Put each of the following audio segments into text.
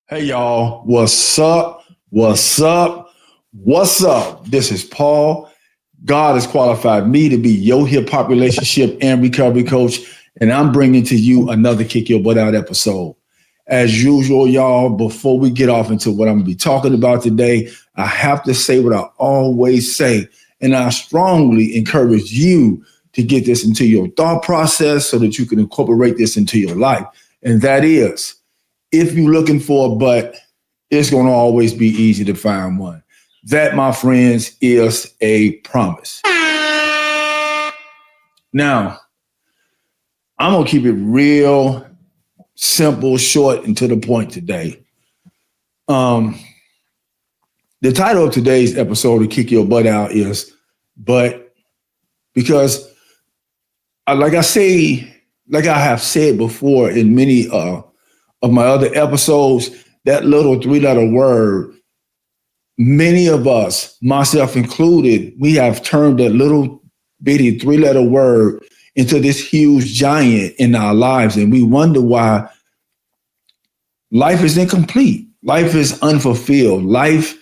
Hey y'all, what's up? What's up? What's up? This is Paul. God has qualified me to be your hip hop relationship and recovery coach, and I'm bringing to you another Kick Your Butt Out episode. As usual, y'all, before we get off into what I'm going to be talking about today, I have to say what I always say, and I strongly encourage you to get this into your thought process so that you can incorporate this into your life. And that is, if you're looking for a butt, it's going to always be easy to find one. That, my friends, is a promise. Now, I'm going to keep it real simple, short, and to the point today. The title of today's episode of Kick Your Butt Out is But, because like I have said before in many of my other episodes, that little three-letter word, many of us, myself included, we have turned that little bitty three-letter word into this huge giant in our lives. And we wonder why life is incomplete. Life is unfulfilled. Life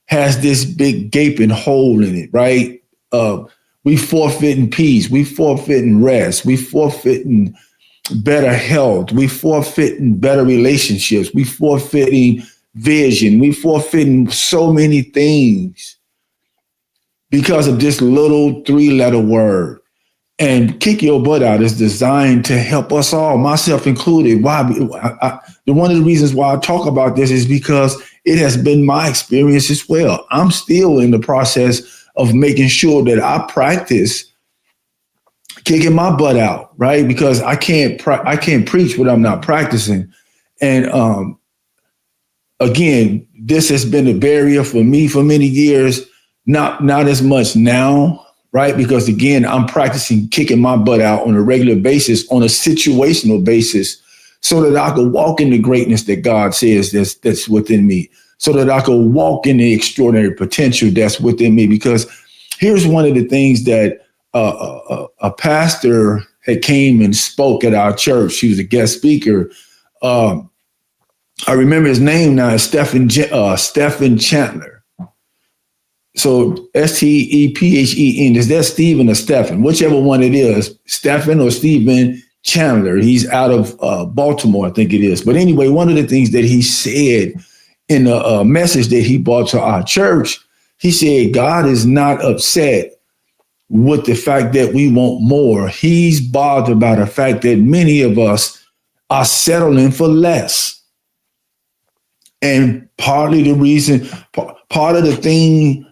has this big gaping hole in it, right? We forfeiting peace. We forfeiting rest. We forfeiting better health. We forfeiting better relationships. We forfeiting vision. We forfeiting so many things because of this little three-letter word. And Kick Your Butt Out is designed to help us all, myself included. Why? One of the reasons why I talk about this is because it has been my experience as well. I'm still in the process of making sure that I practice kicking my butt out, right? Because I can't preach what I'm not practicing. And again, this has been a barrier for me for many years. Not as much now, right? Because again, I'm practicing kicking my butt out on a regular basis, on a situational basis, so that I could walk in the greatness that God says that's within me, so that I could walk in the extraordinary potential that's within me. Because here's one of the things that a pastor had came and spoke at our church. He was a guest speaker. I remember his name now, Stephen Chandler. So Stephen, is that Stephen or Stephen? Whichever one it is, Stephen or Stephen Chandler. He's out of Baltimore, I think it is. But anyway, one of the things that he said in a message that he brought to our church, he said, God is not upset with the fact that we want more. He's bothered by the fact that many of us are settling for less. And partly the reason, part of the thing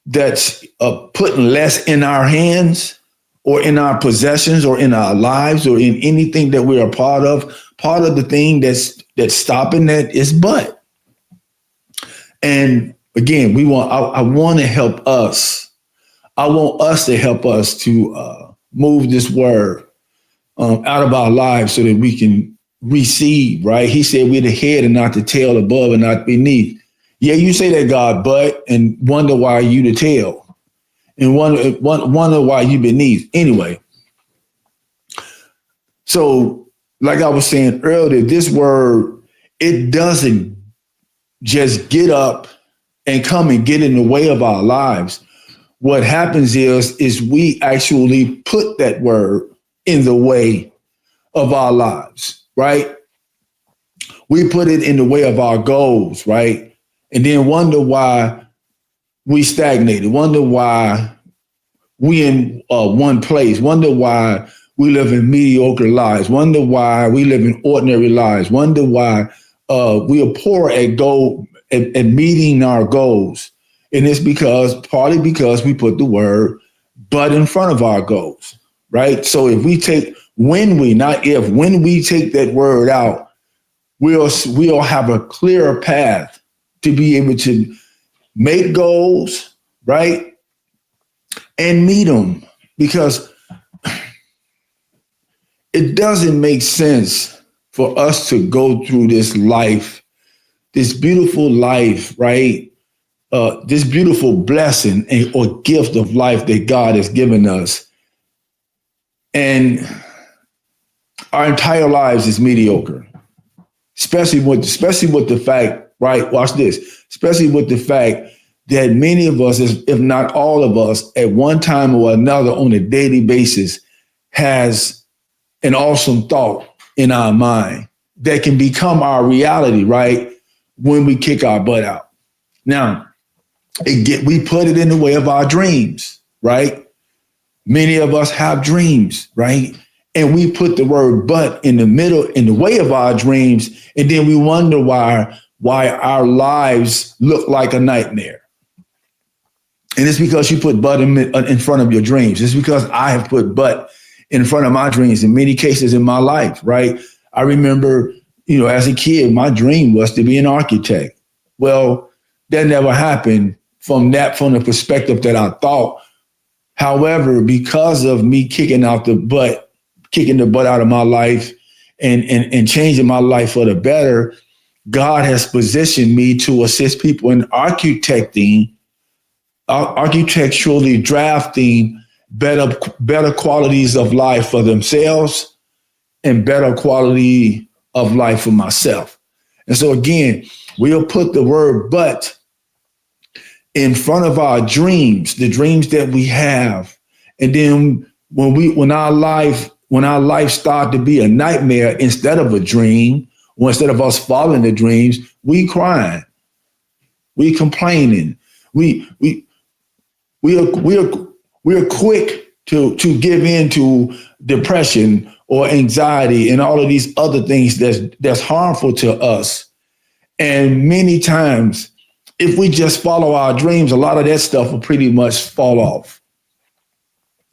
that's putting less in our hands or in our possessions or in our lives or in anything that we're a part of the thing that's stopping that is but. And again, I want to help us. I want us to help us to move this word out of our lives so that we can receive, right? He said we're the head and not the tail, above and not beneath. Yeah, you say that, God, but, and wonder why you the tail and wonder why you beneath. Anyway, so like I was saying earlier, this word, it doesn't just get up and come and get in the way of our lives. What happens is we actually put that word in the way of our lives, right? We put it in the way of our goals, right? And then wonder why we stagnated, wonder why we in one place, wonder why we live in mediocre lives, wonder why we live in ordinary lives, wonder why we are poor at meeting our goals. And it's partly because we put the word but in front of our goals, right? So when we take that word out, we'll have a clearer path to be able to make goals, right? And meet them, because it doesn't make sense for us to go through this life, this beautiful life, right? This beautiful blessing or gift of life that God has given us. And our entire lives is mediocre. especially with the fact, right? Watch this. Especially with the fact that many of us, if not all of us, at one time or another on a daily basis, has an awesome thought in our mind that can become our reality, right? When we kick our butt out. Now, we put it in the way of our dreams, right? Many of us have dreams, right? And we put the word but in the middle, in the way of our dreams, and then we wonder why our lives look like a nightmare. And it's because you put but in front of your dreams. It's because I have put but in front of my dreams in many cases in my life, right? I remember, as a kid, my dream was to be an architect. Well, that never happened from the perspective that I thought. However, because of me kicking the butt out of my life and changing my life for the better, God has positioned me to assist people in architecturally drafting better qualities of life for themselves and better quality of life for myself. And so again, we'll put the word but in front of our dreams, the dreams that we have. And then when our life started to be a nightmare instead of a dream, or instead of us following the dreams, we crying, we complaining, we are quick to give in to depression or anxiety and all of these other things that's harmful to us. And many times, if we just follow our dreams, a lot of that stuff will pretty much fall off.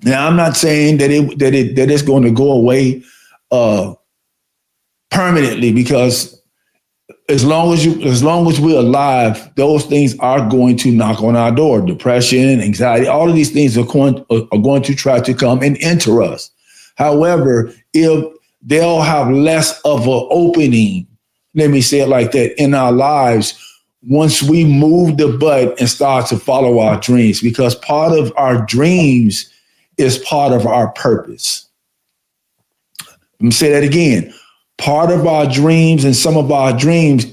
Now, I'm not saying that it's going to go away permanently, because as long as we're alive, those things are going to knock on our door. Depression, anxiety, all of these things are going to try to come and enter us. However, if they'll have less of an opening, let me say it like that, in our lives, once we move the butt and start to follow our dreams, because part of our dreams is part of our purpose. Let me say that again. Part of our dreams and some of our dreams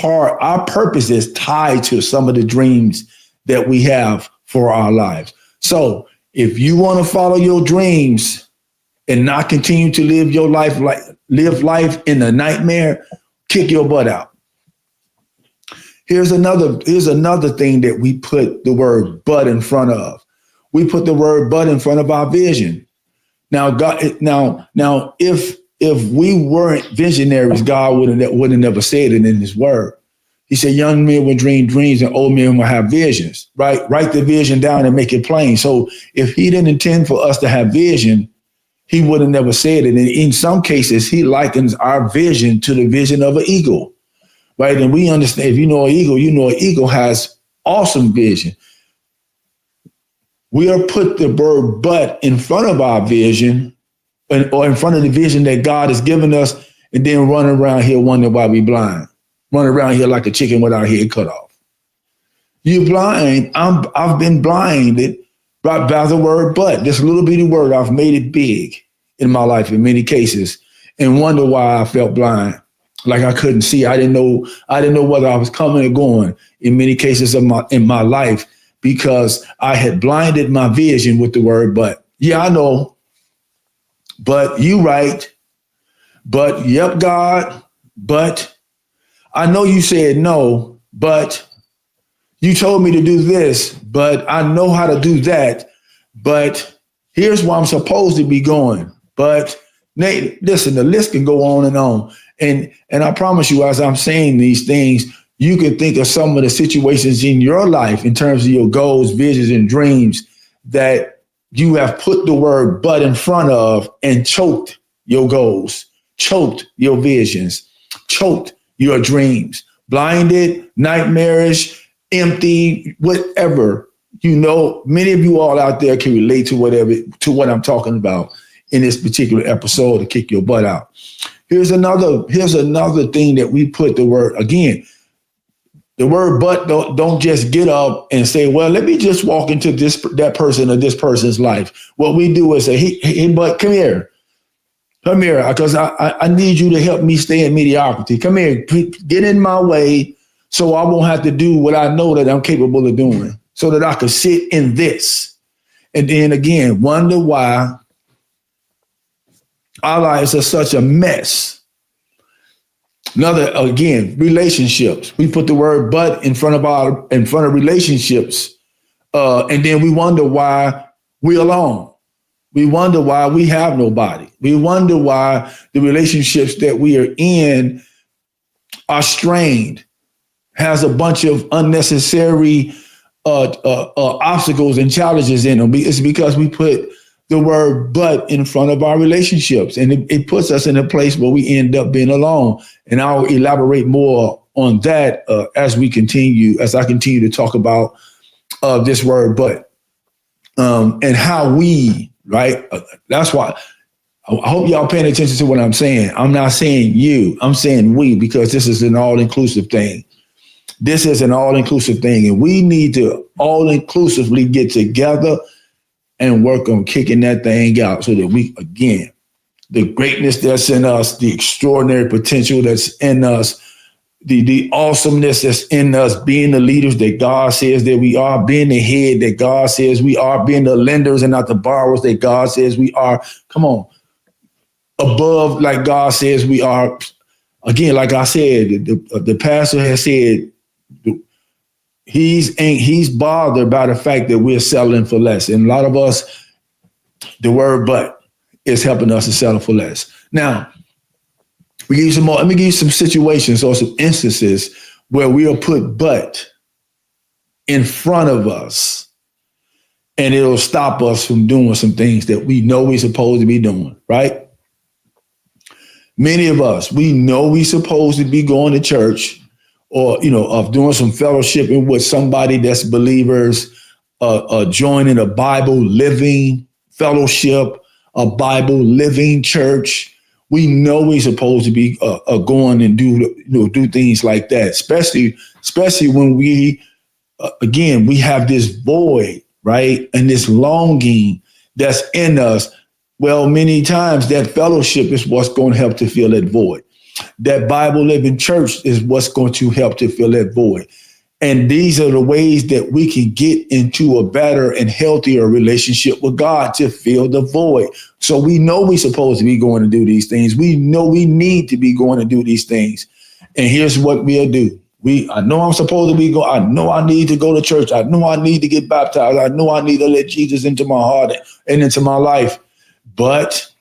our purpose is tied to some of the dreams that we have for our lives. So if you want to follow your dreams and not continue to live life in a nightmare, kick your butt out. Here's another thing that we put the word but in front of. We put the word but in front of our vision. Now, if we weren't visionaries, God would have never said it in his word. He said, young men will dream dreams and old men will have visions, right? Write the vision down and make it plain. So if he didn't intend for us to have vision, he would have never said it. And in some cases, he likens our vision to the vision of an eagle, right? And we understand, if you know an eagle has awesome vision. We are put the word but in front of our vision, or in front of the vision that God has given us, and then run around here wondering why we blind. Run around here like a chicken with our head cut off. You're blind. I've been blinded by the word but. This little bitty word, I've made it big in my life in many cases, and wonder why I felt blind. Like I couldn't see. I didn't know whether I was coming or going in many cases in my life, because I had blinded my vision with the word but. Yeah, I know. But you right. But yep, God. But I know you said no, but you told me to do this, but I know how to do that. But here's where I'm supposed to be going. But Nate, listen, the list can go on and on. And I promise you, as I'm saying these things, you can think of some of the situations in your life in terms of your goals, visions, and dreams that you have put the word but in front of and choked your goals, choked your visions, choked your dreams, blinded, nightmarish, empty, whatever. Many of you all out there can relate to what I'm talking about in this particular episode to kick your butt out. Here's another thing that we put the word again. The word but don't just get up and say, well, let me just walk into that person or this person's life. What we do is say, hey, but come here. Come here, because I need you to help me stay in mediocrity. Come here, get in my way so I won't have to do what I know that I'm capable of doing, so that I can sit in this. And then again, wonder why our lives are such a mess. Another, again, relationships. We put the word but in front of relationships. And then we wonder why we're alone. We wonder why we have nobody. We wonder why the relationships that we are in are strained, has a bunch of unnecessary obstacles and challenges in them. It's because we put the word but in front of our relationships, and it puts us in a place where we end up being alone. And I'll elaborate more on that as I continue to talk about this word but, and how we, right? That's why I hope y'all paying attention to what I'm saying. I'm not saying you, I'm saying we, because this is an all-inclusive thing. This is an all-inclusive thing, and we need to all-inclusively get together and work on kicking that thing out so that we, again, the greatness that's in us, the extraordinary potential that's in us, the awesomeness that's in us, being the leaders that God says that we are, being the head that God says we are, being the lenders and not the borrowers that God says we are. Come on. Above like God says we are. Again, like I said, the pastor has said, he's bothered by the fact that we're settling for less. And a lot of us, the word but is helping us to settle for less. Now, we give you some more. Let me give you some situations or some instances where we'll put but in front of us, and it'll stop us from doing some things that we know we're supposed to be doing, right? Many of us, we know we're supposed to be going to church, or, of doing some fellowshipping with somebody that's believers, joining a Bible living fellowship, a Bible living church. We know we're supposed to be going and do things like that, especially when we, again, we have this void, right? And this longing that's in us. Well, many times that fellowship is what's going to help to fill that void. That Bible living church is what's going to help to fill that void. And these are the ways that we can get into a better and healthier relationship with God to fill the void. So we know we're supposed to be going to do these things. We know we need to be going to do these things. And here's what we'll do. I know I'm supposed to be going. I know I need to go to church. I know I need to get baptized. I know I need to let Jesus into my heart and into my life. But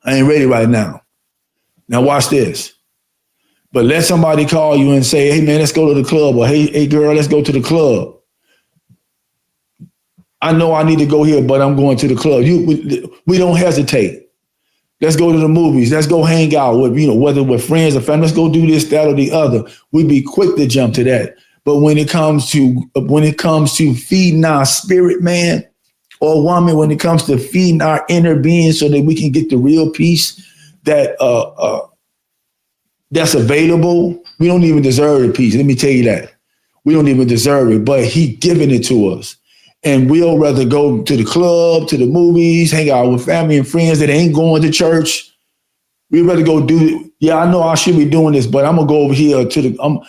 I ain't ready right now. Now watch this. But let somebody call you and say, hey, man, let's go to the club. Or hey, girl, let's go to the club. I know I need to go here, but I'm going to the club. We don't hesitate. Let's go to the movies. Let's go hang out with, whether with friends or family. Let's go do this, that, or the other. We'd be quick to jump to that. But when it comes to feeding our spirit, man, or woman, when it comes to feeding our inner being so that we can get the real peace that that's available, we don't even deserve the peace. Let me tell you that. We don't even deserve it, but he giving it to us. And we'll rather go to the club, to the movies, hang out with family and friends that ain't going to church. We'd rather go I know I should be doing this, but I'm going to go over here to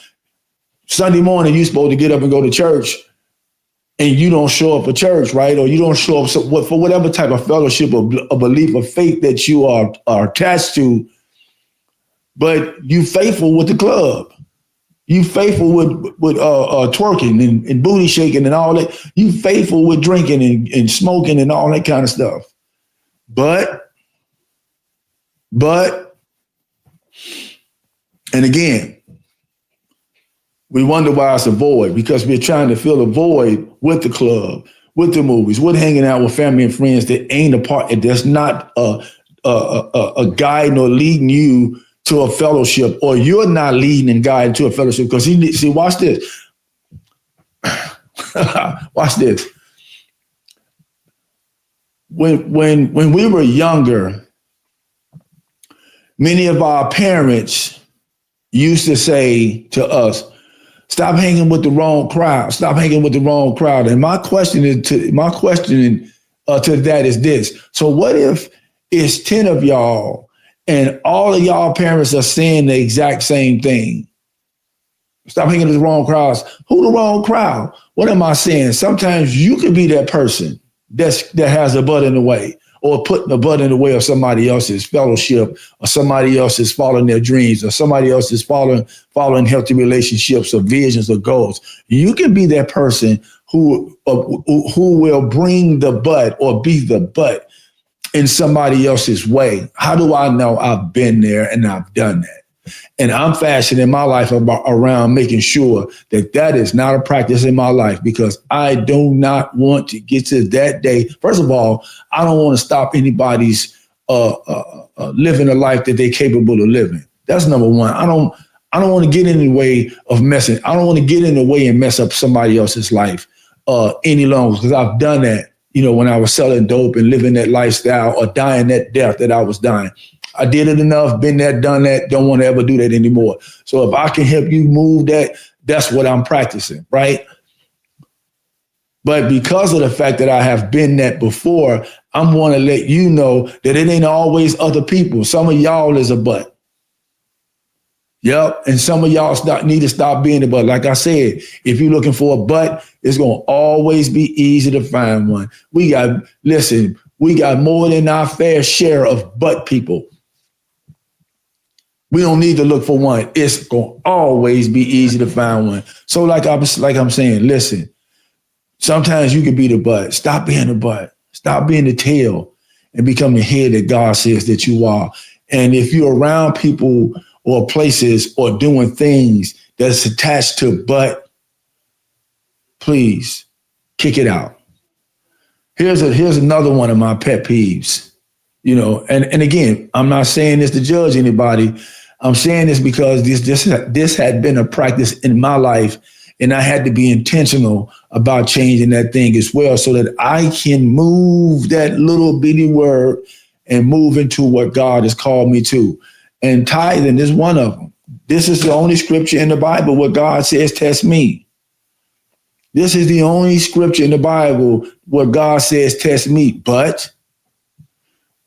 Sunday morning, you're supposed to get up and go to church, and you don't show up for church, right? Or you don't show up for whatever type of fellowship or a belief or faith that you are attached to, but you faithful with the club. You faithful with twerking and booty shaking and all that. You faithful with drinking and smoking and all that kind of stuff. But, and again, we wonder why it's a void, because we're trying to fill a void with the club, with the movies, with hanging out with family and friends that ain't a part, that's not a guide or leading you to a fellowship, or you're not leading and guiding to a fellowship. Because watch this. Watch this. When we were younger, many of our parents used to say to us, stop hanging with the wrong crowd. Stop hanging with the wrong crowd. And my question to that is this. So what if it's 10 of y'all, and all of y'all parents are saying the exact same thing. Stop hanging with the wrong crowds. Who the wrong crowd? What am I saying? Sometimes you could be that person that has a butt in the way, or putting a butt in the way of somebody else's fellowship, or somebody else is following their dreams, or somebody else is following healthy relationships or visions or goals. You can be that person who will bring the butt or be the butt in somebody else's way. How do I know? I've been there and I've done that. And I'm fashioning my life around making sure that that is not a practice in my life, because I do not want to get to that day. First of all, I don't want to stop anybody's living a life that they're capable of living. That's number one. I don't want to get in the way of messing. I don't want to get in the way and mess up somebody else's life any longer, because I've done that, when I was selling dope and living that lifestyle or dying that death that I was dying. I did it enough, been there, done that, don't want to ever do that anymore. So if I can help you move that, that's what I'm practicing, right? But because of the fact that I have been that before, I'm want to let you know that it ain't always other people. Some of y'all is a butt. Yep. And some of y'all need to stop being a butt. Like I said, if you're looking for a butt, it's going to always be easy to find one. We got more than our fair share of butt people. We don't need to look for one. It's going to always be easy to find one. So like I'm saying, listen, sometimes you can be the butt. Stop being the butt. Stop being the tail and become the head that God says that you are. And if you're around people or places or doing things that's attached to butt, please kick it out. Here's another one of my pet peeves, and again, I'm not saying this to judge anybody. I'm saying this because this had been a practice in my life, and I had to be intentional about changing that thing as well, so that I can move that little bitty word and move into what God has called me to. And tithing is one of them. This is the only scripture in the Bible where God says, test me. This is the only scripture in the Bible where God says, test me. But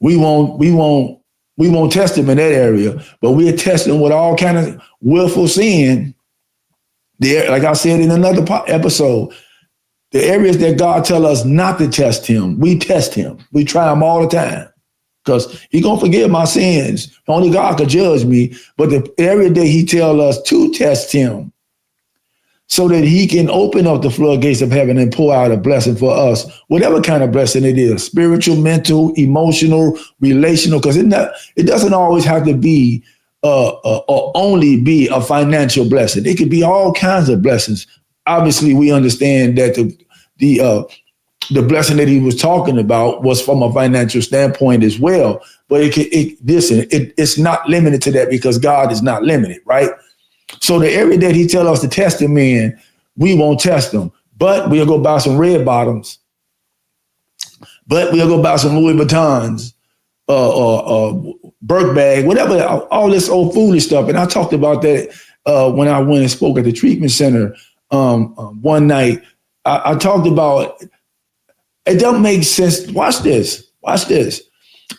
we won't test him in that area, but we're testing with all kind of willful sin. There, like I said in another episode, the areas that God tell us not to test him, we test him. We try him all the time, because he gonna forgive my sins. Only God could judge me. But the area that he tell us to test him, so that he can open up the floodgates of heaven and pour out a blessing for us, whatever kind of blessing it is, spiritual, mental, emotional, relational, because it doesn't always have to be or only be a financial blessing. It could be all kinds of blessings. Obviously, we understand that the blessing that he was talking about was from a financial standpoint as well. But it's not limited to that, because God is not limited, right? So the area that he tell us to test him in, we won't test them. But we'll go buy some red bottoms. But we'll go buy some Louis Vuittons, Burke bag, whatever, all this old foolish stuff. And I talked about that when I went and spoke at the treatment center one night. I talked about, it doesn't make sense. Watch this.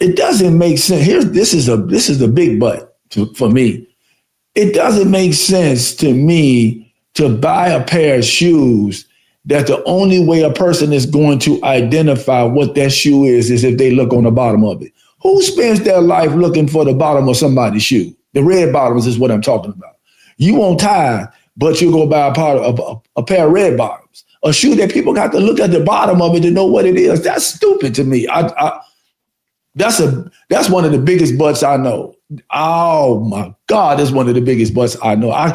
It doesn't make sense. This is a big but for me. It doesn't make sense to me to buy a pair of shoes that the only way a person is going to identify what that shoe is if they look on the bottom of it. Who spends their life looking for the bottom of somebody's shoe? The red bottoms is what I'm talking about. You won't tithe, but you'll go buy a pair of red bottoms, a shoe that people got to look at the bottom of it to know what it is. That's stupid to me. That's one of the biggest butts I know. Oh my God, that's one of the biggest butts I know. I'm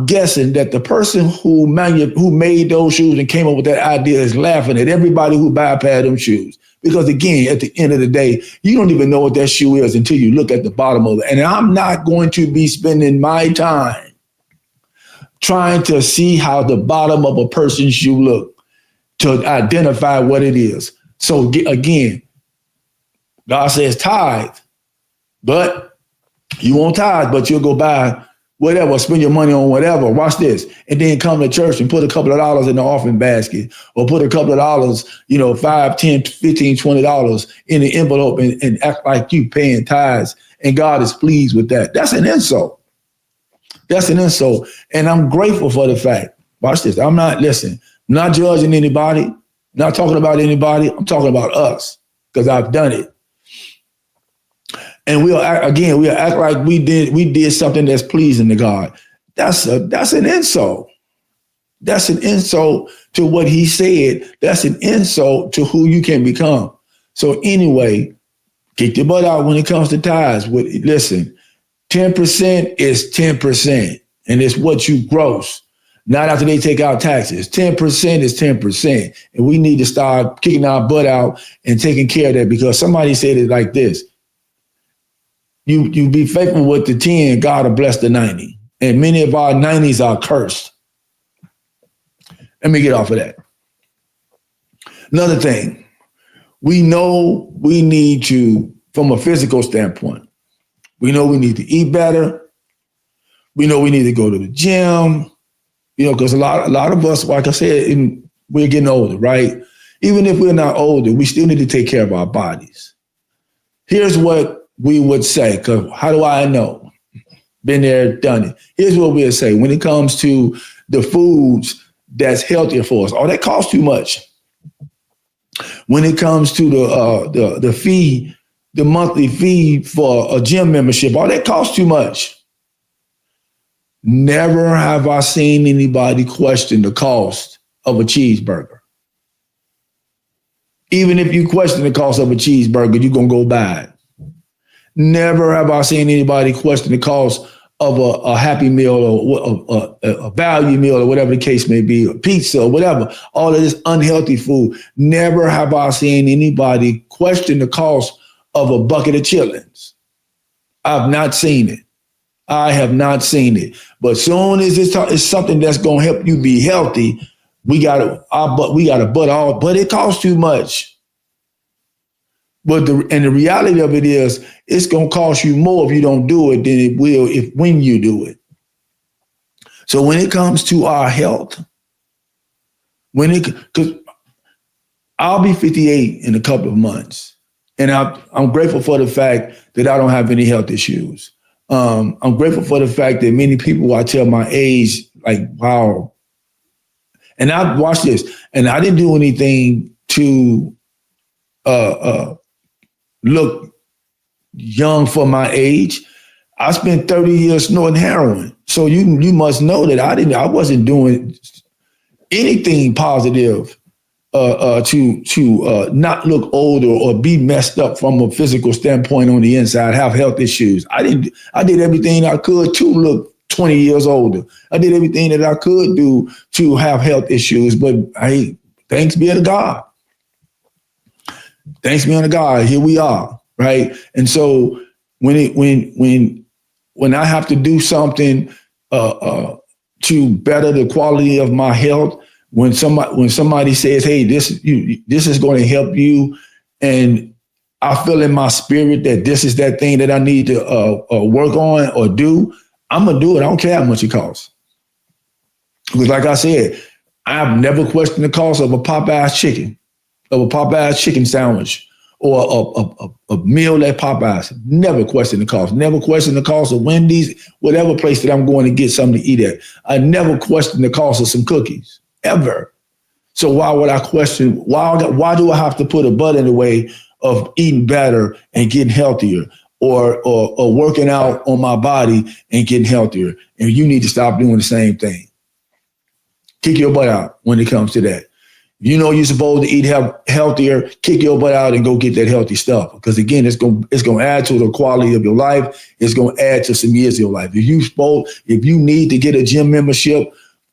guessing that the person who made those shoes and came up with that idea is laughing at everybody who buy a pair of them shoes. Because again, at the end of the day, you don't even know what that shoe is until you look at the bottom of it. And I'm not going to be spending my time trying to see how the bottom of a person's shoe look to identify what it is. So again, God says tithe, but you won't tithe, but you'll go buy whatever, spend your money on whatever. Watch this. And then come to church and put a couple of dollars in the offering basket, or put a couple of dollars, $5, $10, $15, $20 in the envelope and act like you paying tithes. And God is pleased with that. That's an insult. That's an insult. And I'm grateful for the fact, watch this. I'm not judging anybody, not talking about anybody. I'm talking about us, because I've done it. And we'll act like we did something that's pleasing to God. That's an insult. That's an insult to what he said. That's an insult to who you can become. So anyway, kick your butt out when it comes to tithes. Listen, 10% is 10%, and it's what you gross. Not after they take out taxes. 10% is 10. And we need to start kicking our butt out and taking care of that, because somebody said it like this. You be faithful with the 10, God will bless the 90. And many of our 90s are cursed. Let me get off of that. Another thing, we know we need to, from a physical standpoint, we know we need to eat better. We know we need to go to the gym, because a lot of us, like I said, we're getting older, right? Even if we're not older, we still need to take care of our bodies. Here's what we would say, because how do I know? Been there, done it. Here's what we'll say when it comes to the foods that's healthier for us. Oh, that costs too much. When it comes to the fee, the monthly fee for a gym membership, oh, that costs too much. Never have I seen anybody question the cost of a cheeseburger. Even if you question the cost of a cheeseburger, you're going to go buy it. Never have I seen anybody question the cost of a Happy Meal or a value meal or whatever the case may be, or pizza or whatever, all of this unhealthy food. Never have I seen anybody question the cost of a bucket of chitlins. I've not seen it. I have not seen it. But soon as it's something that's going to help you be healthy, we got to butt all, but it costs too much. But the reality of it is, it's going to cost you more if you don't do it than it will when you do it. So when it comes to our health, because I'll be 58 in a couple of months, and I'm grateful for the fact that I don't have any health issues. I'm grateful for the fact that many people, I tell my age, like, wow. And I watch this, and I didn't do anything to look young for my age. I spent 30 years snorting heroin. So you must know that I wasn't doing anything positive to not look older or be messed up from a physical standpoint on the inside, have health issues. I did everything I could to look 20 years older. I did everything that I could do to have health issues, but thanks be to God. Thanks be to God, here we are, right? And so when I have to do something to better the quality of my health, when somebody says, "Hey, this is going to help you," and I feel in my spirit that this is that thing that I need to work on or do, I'm gonna do it. I don't care how much it costs. Because, like I said, I've never questioned the cost of a Popeye's chicken sandwich, or a meal at Popeyes. Never question the cost. Never question the cost of Wendy's, whatever place that I'm going to get something to eat at. I never question the cost of some cookies, ever. So why would I question? Why do I have to put a butt in the way of eating better and getting healthier, or working out on my body and getting healthier? And you need to stop doing the same thing. Kick your butt out when it comes to that. You know you're supposed to eat healthier, kick your butt out and go get that healthy stuff. Because again, it's going to add to the quality of your life. It's going to add to some years of your life. If you need to get a gym membership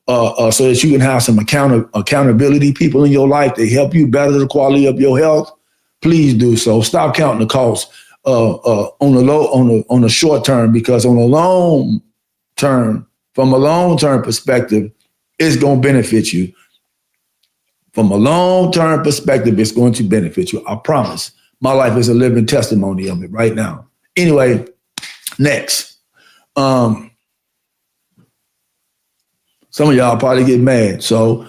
so that you can have some accountability people in your life to help you better the quality of your health, please do so. Stop counting the cost on the short term, because on the long term, from a long term perspective, it's going to benefit you. From a long-term perspective, it's going to benefit you. I promise. My life is a living testimony of it right now. Anyway, next. Some of y'all probably get mad. So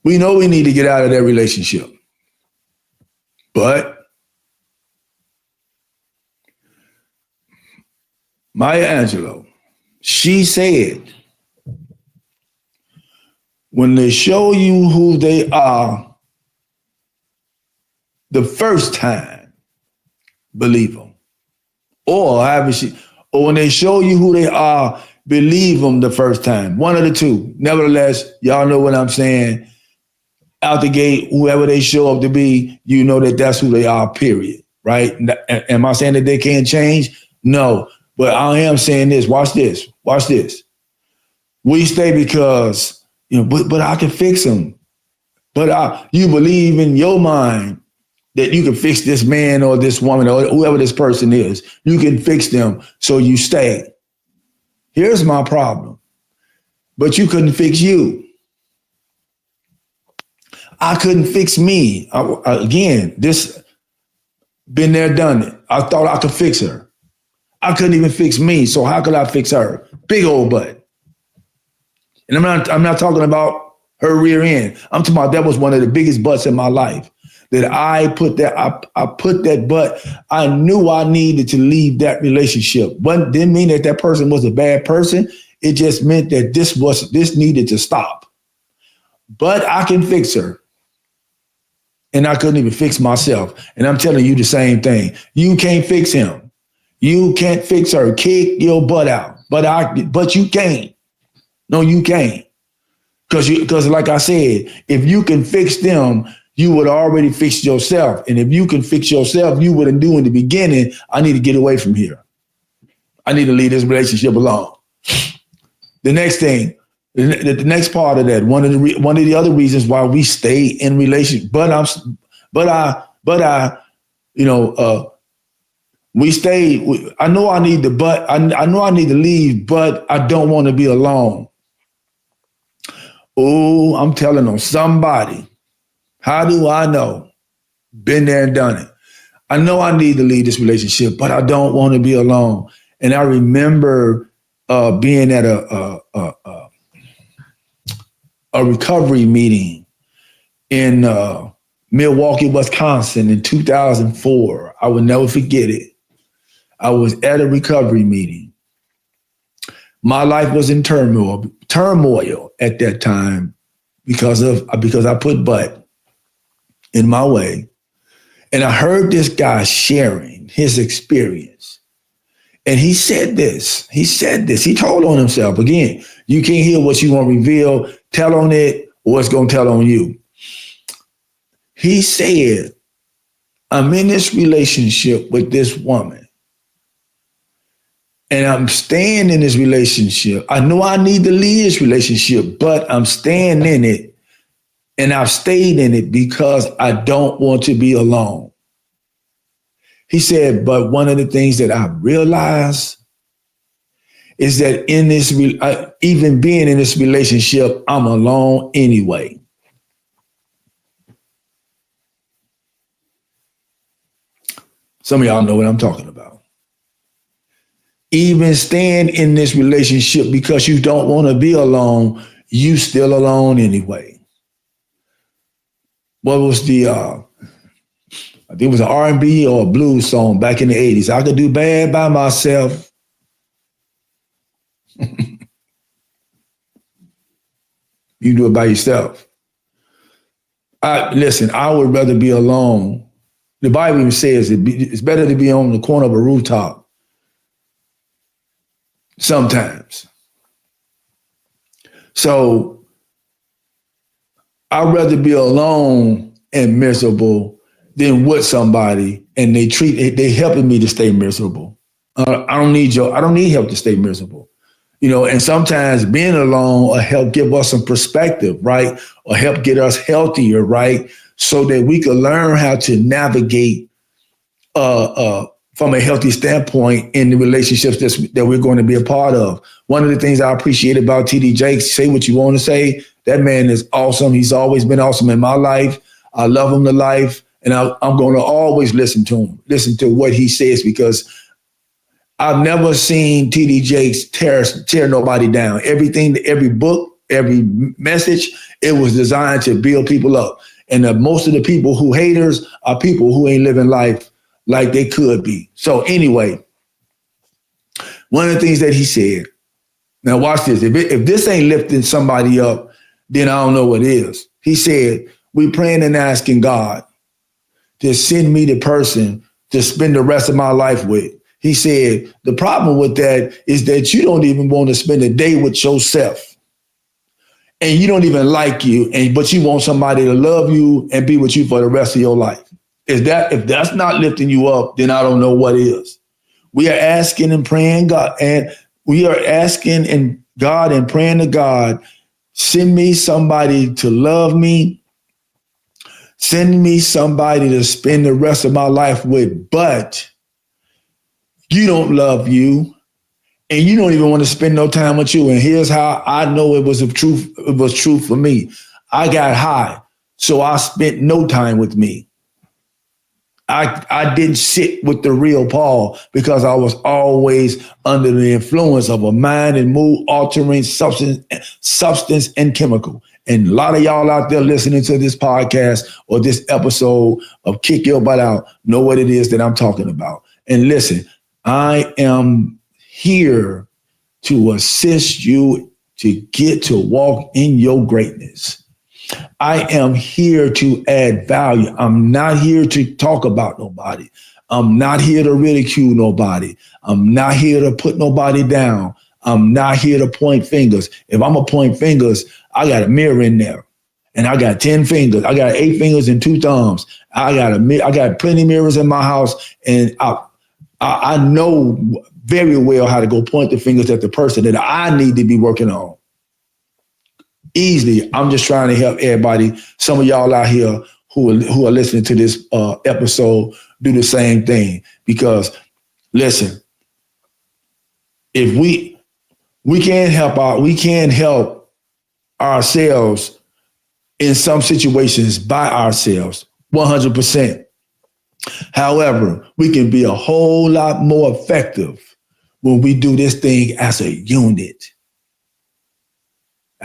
we know we need to get out of that relationship. But Maya Angelou, she said, when they show you who they are the first time, believe them. Or when they show you who they are, believe them the first time. One of the two. Nevertheless, y'all know what I'm saying. Out the gate, whoever they show up to be, you know that that's who they are, period. Right? Am I saying that they can't change? No. But I am saying this. Watch this. Watch this. We stay because, but I can fix them. But you believe in your mind that you can fix this man or this woman or whoever this person is. You can fix them, so you stay. Here's my problem. But you couldn't fix you. I couldn't fix me. Again, this been there, done it. I thought I could fix her. I couldn't even fix me, so how could I fix her? Big old butt. And I'm not talking about her rear end. I'm talking about that was one of the biggest butts in my life. That I put that butt. I knew I needed to leave that relationship. But didn't mean that person was a bad person. It just meant that this needed to stop. But I can fix her. And I couldn't even fix myself. And I'm telling you the same thing. You can't fix him. You can't fix her. Kick your butt out. But you can't. No, you can't. Because like I said, if you can fix them, you would already fix yourself. And if you can fix yourself, you wouldn't do in the beginning, I need to get away from here. I need to leave this relationship alone. The next thing, the next part of that, one of the other reasons why we stay in relationship, we stay. I know I need I know I need to leave, but I don't want to be alone. Oh, I'm telling on somebody. How do I know? Been there and done it. I know I need to leave this relationship, but I don't want to be alone. And I remember being at a recovery meeting in Milwaukee, Wisconsin in 2004. I will never forget it. I was at a recovery meeting. My life was in turmoil at that time because I put butt in my way. And I heard this guy sharing his experience. And he said this. He told on himself. Again, you can't hear what you want to reveal. Tell on it, or it's going to tell on you. He said, I'm in this relationship with this woman. And I'm staying in this relationship. I know I need to leave this relationship, but I'm staying in it. And I've stayed in it because I don't want to be alone. He said, but one of the things that I realized is that in this, even being in this relationship, I'm alone anyway. Some of y'all know what I'm talking about. Even staying in this relationship because you don't want to be alone, you still alone anyway. What was I think it was an R&B or a blues song back in the 80s. I could do bad by myself. You do it by yourself. Listen, I would rather be alone. The Bible even says it's better to be on the corner of a rooftop sometimes. So I'd rather be alone and miserable than with somebody and they helping me to stay miserable. I don't need help to stay miserable. And sometimes being alone will help give us some perspective, right? Or help get us healthier, right? So that we can learn how to navigate from a healthy standpoint in the relationships that we're going to be a part of. One of the things I appreciate about TD Jakes, say what you want to say. That man is awesome. He's always been awesome in my life. I love him to life. And I'm going to always listen to him, listen to what he says, because I've never seen TD Jakes tear nobody down. Everything, every book, every message, it was designed to build people up. And most of the people who haters are people who ain't living life like they could be. So anyway, one of the things that he said, now watch this. If this ain't lifting somebody up, then I don't know what is. He said, we praying and asking God to send me the person to spend the rest of my life with. He said, the problem with that is that you don't even want to spend a day with yourself. And you don't even like you, but you want somebody to love you and be with you for the rest of your life. If that's not lifting you up, then I don't know what is. We are asking and praying God, and we are asking and God and praying to God, send me somebody to love me, send me somebody to spend the rest of my life with, but you don't love you, and you don't even want to spend no time with you. And here's how I know it was truth. It was true for me. I got high, so I spent no time with me. I didn't sit with the real Paul because I was always under the influence of a mind and mood altering substance and chemical. And a lot of y'all out there listening to this podcast or this episode of Kick Your Butt Out know what it is that I'm talking about. And listen, I am here to assist you to get to walk in your greatness. I am here to add value. I'm not here to talk about nobody. I'm not here to ridicule nobody. I'm not here to put nobody down. I'm not here to point fingers. If I'm going to point fingers, I got a mirror in there. And I got 10 fingers. I got 8 fingers and 2 thumbs. I got plenty of mirrors in my house. And I know very well how to go point the fingers at the person that I need to be working on. Easily, I'm just trying to help everybody. Some of y'all out here who are listening to this episode do the same thing. Because listen, if we can't help ourselves in some situations by ourselves, 100%. However, we can be a whole lot more effective when we do this thing as a unit.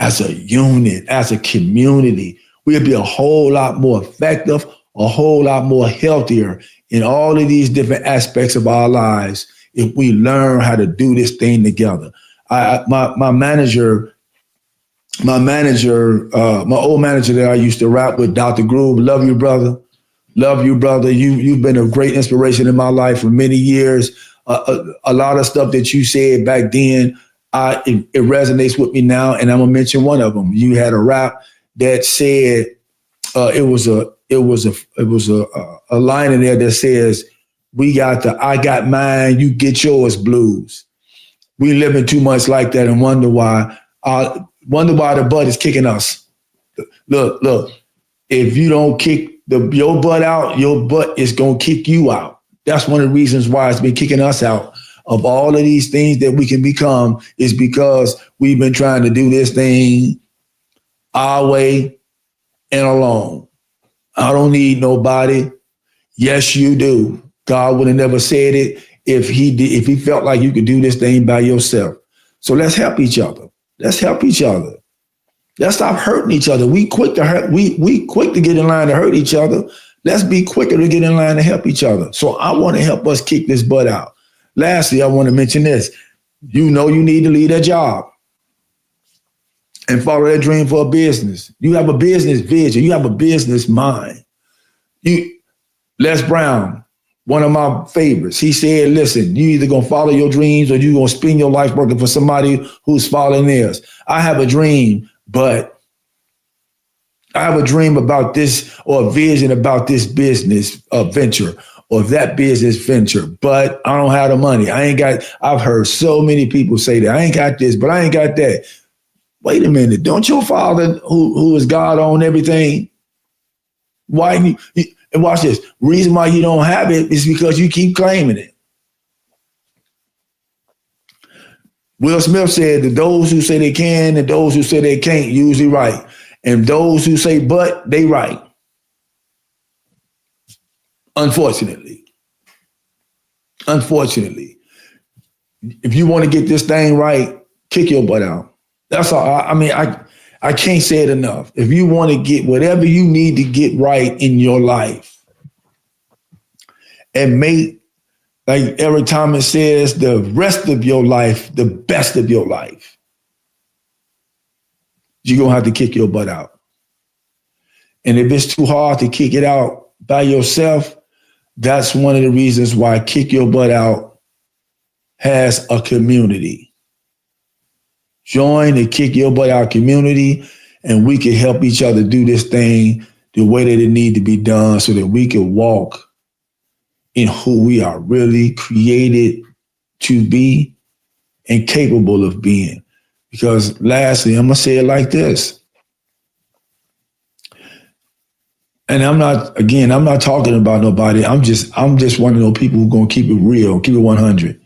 As a unit, as a community, we'll be a whole lot more effective, a whole lot more healthier in all of these different aspects of our lives if we learn how to do this thing together. My old manager that I used to rap with, Dr. Groove, love you, brother. Love you, brother. You've been a great inspiration in my life for many years. A lot of stuff that you said back then, it resonates with me now, and I'm gonna mention one of them. You had a rap that said it was a line in there that says, "We got the I got mine, you get yours blues." We living too much like that and wonder why the butt is kicking us. Look. If you don't kick your butt out, your butt is gonna kick you out. That's one of the reasons why it's been kicking us out of all of these things that we can become, is because we've been trying to do this thing our way and alone. I don't need nobody. Yes, you do. God would have never said it if he felt like you could do this thing by yourself. So let's help each other. Let's help each other. Let's stop hurting each other. We quick to hurt. We quick to get in line to hurt each other. Let's be quicker to get in line to help each other. So I want to help us kick this butt out. Lastly, I want to mention this. You know you need to leave that job and follow that dream for a business. You have a business vision. You have a business mind. Les Brown, one of my favorites, he said, listen, you either going to follow your dreams or you're going to spend your life working for somebody who's following theirs. I have a dream, but I have a dream about this, or a vision about this business venture or that business venture, but I don't have the money. I've heard so many people say that I ain't got this, but I ain't got that. Wait a minute. Don't your father, who is God, own everything? And watch this. Reason why you don't have it is because you keep claiming it. Will Smith said that those who say they can and those who say they can't usually right. And those who say but, they right. Unfortunately. If you want to get this thing right, kick your butt out. That's all. I can't say it enough. If you want to get whatever you need to get right in your life and make, like Eric Thomas says, the rest of your life the best of your life, you're going to have to kick your butt out. And if it's too hard to kick it out by yourself, that's one of the reasons why Kick Your Butt Out has a community. Join the Kick Your Butt Out community, and we can help each other do this thing the way that it needs to be done so that we can walk in who we are really created to be and capable of being. Because lastly, I'm going to say it like this. And I'm not talking about nobody. I'm just one of those people who going to keep it real, keep it 100.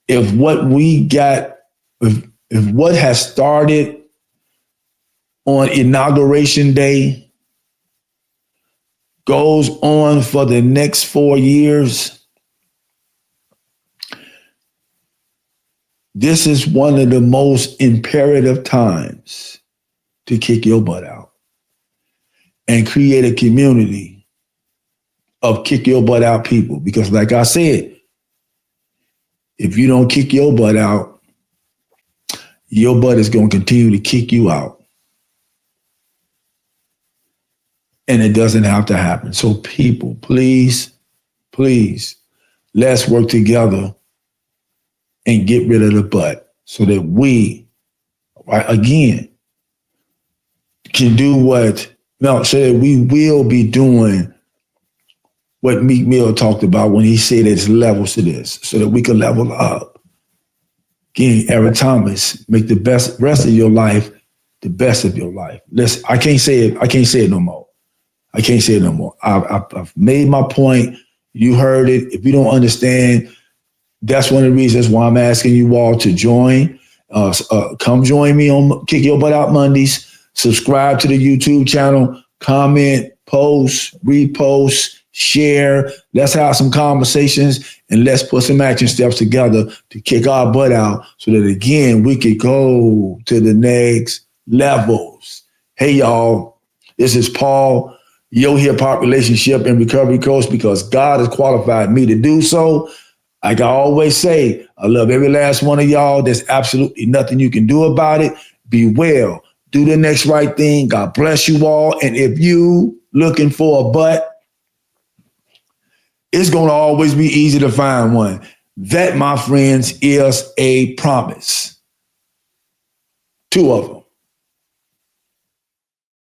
If what we got, if what has started on Inauguration Day goes on for the next 4 years, this is one of the most imperative times to kick your butt out and create a community of kick your butt out people. Because like I said, if you don't kick your butt out, your butt is going to continue to kick you out. And it doesn't have to happen. So people, please, let's work together and get rid of the butt so that we, again, can do so that we will be doing what Meek Mill talked about when he said there's levels to this, so that we can level up. Again, Eric Thomas, make the best rest of your life the best of your life. I can't say it no more. I can't say it no more. I've made my point. You heard it. If you don't understand, that's one of the reasons why I'm asking you all to join. Come join me on Kick Your Butt Out Mondays. Subscribe to the YouTube channel. Comment, post, repost, share. Let's have some conversations and let's put some action steps together to kick our butt out so that, again, we could go to the next levels. Hey, y'all, this is Paul, your hip hop relationship and recovery coach, because God has qualified me to do so. Like I always say, I love every last one of y'all. There's absolutely nothing you can do about it. Be well. Do the next right thing. God bless you all. And if you looking for a butt, it's going to always be easy to find one. That, my friends, is a promise. 2 of them.